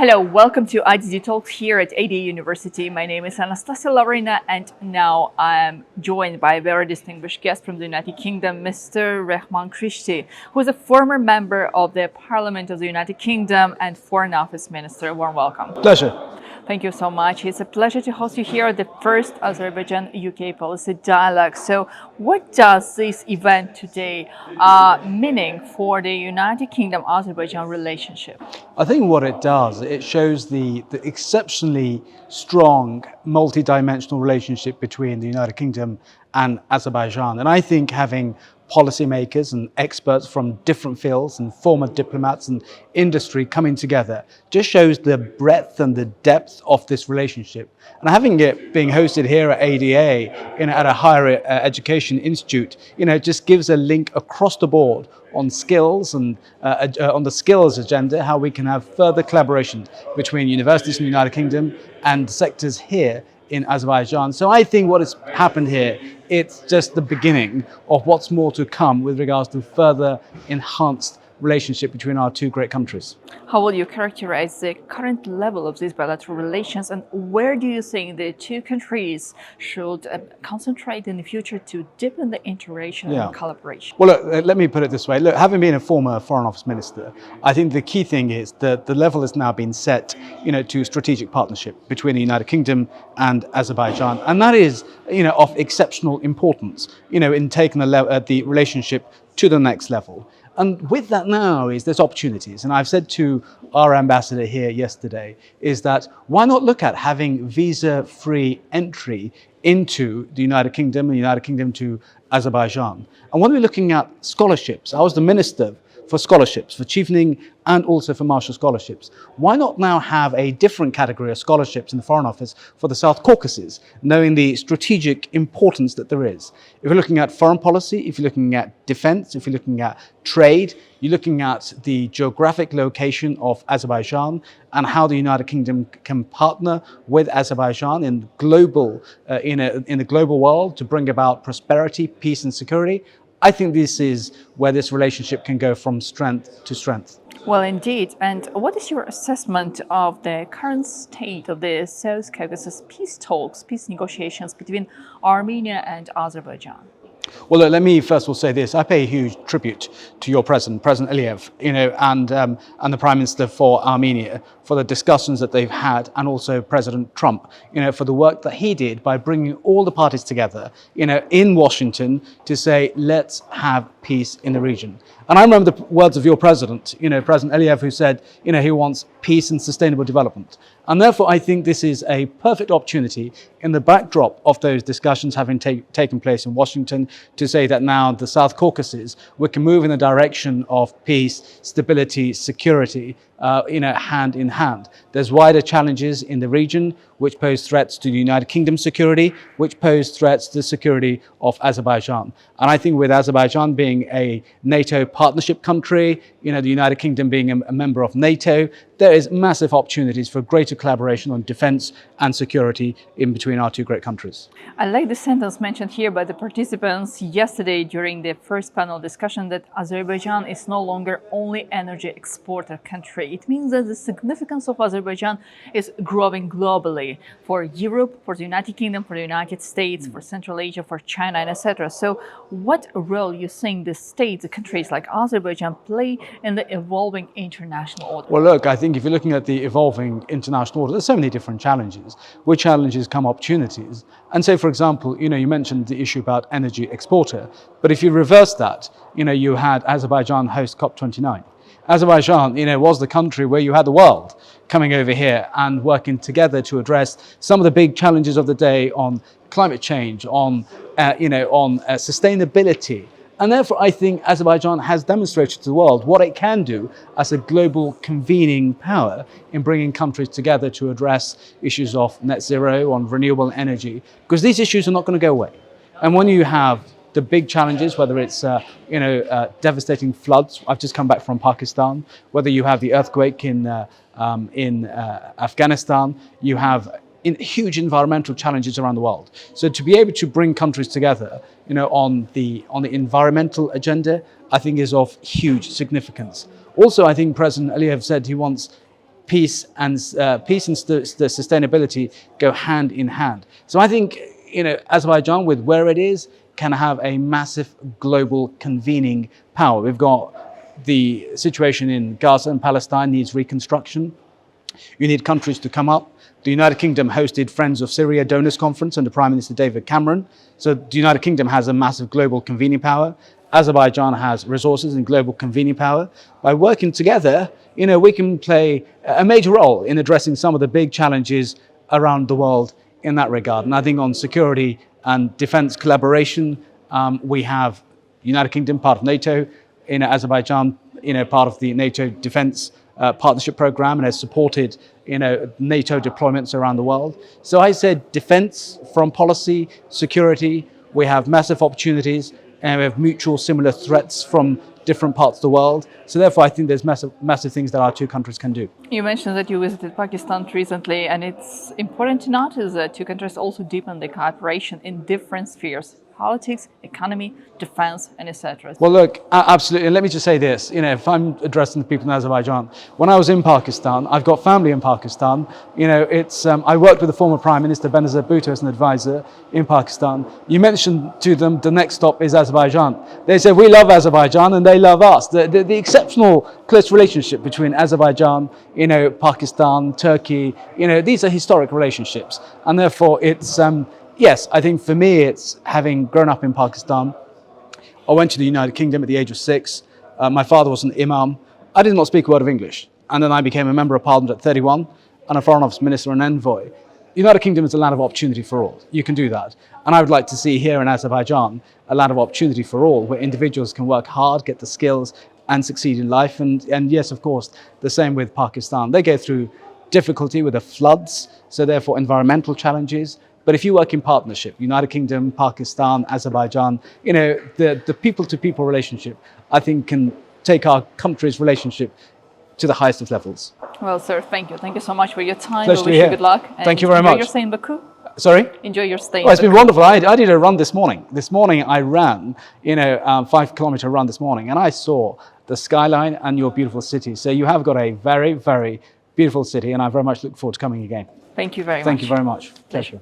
Hello, welcome to IDDTalks here at AD University. My name is Anastasia Lavrina, and now I'm joined by a very distinguished guest from the United Kingdom, Mr. Rehman Chishti, who is a former member of the Parliament of the United Kingdom and Foreign Office Minister. Warm welcome. Pleasure. Thank you so much. It's a pleasure to host you here at the first Azerbaijan-UK policy dialogue. So what does this event today meaning for the United Kingdom-Azerbaijan relationship? I think what it does, it shows the exceptionally strong multi-dimensional relationship between the United Kingdom and Azerbaijan. And I think having policymakers and experts from different fields and former diplomats and industry coming together just shows the breadth and the depth of this relationship. And having it being hosted here at ADA, at a higher education institute, just gives a link across the board on skills and on the skills agenda, how we can have further collaboration between universities in the United Kingdom and sectors here in Azerbaijan. So I think what has happened here, it's just the beginning of what's more to come with regards to further enhanced relationship between our two great countries. How will you characterize the current level of these bilateral relations, and where do you think the two countries should concentrate in the future to deepen the integration and collaboration? Well, look, let me put it this way. Look, having been a former Foreign Office Minister, I think the key thing is that the level has now been set, to strategic partnership between the United Kingdom and Azerbaijan, and that is, of exceptional importance, in taking the relationship to the next level. And with that now there's opportunities. And I've said to our ambassador here yesterday is that why not look at having visa-free entry into the United Kingdom and the United Kingdom to Azerbaijan. And when we're looking at scholarships, I was the minister for scholarships, for chevening and also for Marshall scholarships. Why not now have a different category of scholarships in the Foreign Office for the South Caucasus, knowing the strategic importance that there is? If you're looking at foreign policy, if you're looking at defense, if you're looking at trade, you're looking at the geographic location of Azerbaijan and how the United Kingdom can partner with Azerbaijan in the global world to bring about prosperity, peace and security. I think this is where this relationship can go from strength to strength. Well, indeed. And what is your assessment of the current state of the South Caucasus peace talks, peace negotiations between Armenia and Azerbaijan? Well, look, let me first of all say this. I pay a huge tribute to your President Aliyev, and the Prime Minister for Armenia for the discussions that they've had, and also President Trump, for the work that he did by bringing all the parties together, in Washington to say, let's have peace in the region. And I remember the words of your President, President Aliyev, who said, he wants peace and sustainable development. And therefore, I think this is a perfect opportunity in the backdrop of those discussions having taken place in Washington to say that now the South Caucasus, we can move in the direction of peace, stability, security, hand in hand. There's wider challenges in the region which pose threats to the United Kingdom's security, which pose threats to the security of Azerbaijan. And I think with Azerbaijan being a NATO partnership country, the United Kingdom being a member of NATO, there is massive opportunities for greater collaboration on defense and security in between our two great countries. I like the sentence mentioned here by the participants yesterday during the first panel discussion that Azerbaijan is no longer only energy exporter country. It means that the significance of Azerbaijan is growing globally for Europe, for the United Kingdom, for the United States, for Central Asia, for China, and etc. So what role you think the states, the countries like Azerbaijan play in the evolving international order? Well, look, I think if you're looking at the evolving international order, there's so many different challenges. With challenges come opportunities. And so, for example, you mentioned the issue about energy exporter. But if you reverse that, you had Azerbaijan host COP29. Azerbaijan, was the country where you had the world coming over here and working together to address some of the big challenges of the day on climate change, on sustainability. And therefore, I think Azerbaijan has demonstrated to the world what it can do as a global convening power in bringing countries together to address issues of net zero, on renewable energy, because these issues are not going to go away. And when you have the big challenges, whether it's devastating floods. I've just come back from Pakistan. Whether you have the earthquake in Afghanistan, you have huge environmental challenges around the world. So to be able to bring countries together, on the environmental agenda, I think is of huge significance. Also, I think President Aliyev said he wants peace and sustainability go hand in hand. So I think, Azerbaijan, with where it is, can have a massive global convening power. We've got the situation in Gaza and Palestine needs reconstruction. You need countries to come up. The United Kingdom hosted Friends of Syria Donors Conference under Prime Minister David Cameron. So the United Kingdom has a massive global convening power. Azerbaijan has resources and global convening power. By working together, we can play a major role in addressing some of the big challenges around the world in that regard. And I think on security and defense collaboration, we have United Kingdom, part of NATO, Azerbaijan, part of the NATO defense partnership program, and has supported NATO deployments around the world. So I said defense from policy, security, we have massive opportunities, and we have mutual similar threats from different parts of the world. So therefore, I think there's massive things that our two countries can do. You mentioned that you visited Pakistan recently, and it's important to notice that two countries also deepen the cooperation in different spheres: politics, economy, defense, and etc. Well, look, absolutely. And let me just say this, if I'm addressing the people in Azerbaijan, when I was in Pakistan, I've got family in Pakistan. I worked with the former Prime Minister Benazir Bhutto as an advisor in Pakistan. You mentioned to them the next stop is Azerbaijan. They said, we love Azerbaijan and they love us. The exceptional close relationship between Azerbaijan, Pakistan, Turkey, these are historic relationships. And therefore it's, yes, I think for me, it's having grown up in Pakistan. I went to the United Kingdom at the age of 6. My father was an imam. I did not speak a word of English. And then I became a member of parliament at 31 and a foreign office minister and envoy. The United Kingdom is a land of opportunity for all. You can do that. And I would like to see here in Azerbaijan a land of opportunity for all, where individuals can work hard, get the skills and succeed in life. And yes, of course, the same with Pakistan. They go through difficulty with the floods, so therefore environmental challenges. But if you work in partnership, United Kingdom, Pakistan, Azerbaijan, the people-to-people relationship, I think can take our country's relationship to the highest of levels. Well, sir, thank you. Thank you so much for your time. Pleasure We wish you good luck. Thank you very much. Enjoy your stay in Baku. Sorry? Enjoy your stay. Well, it's been wonderful. I did a run this morning. This morning I ran, 5-kilometer run this morning, and I saw the skyline and your beautiful city. So you have got a very, very beautiful city, and I very much look forward to coming again. Thank you very much. Thank you very much. Pleasure.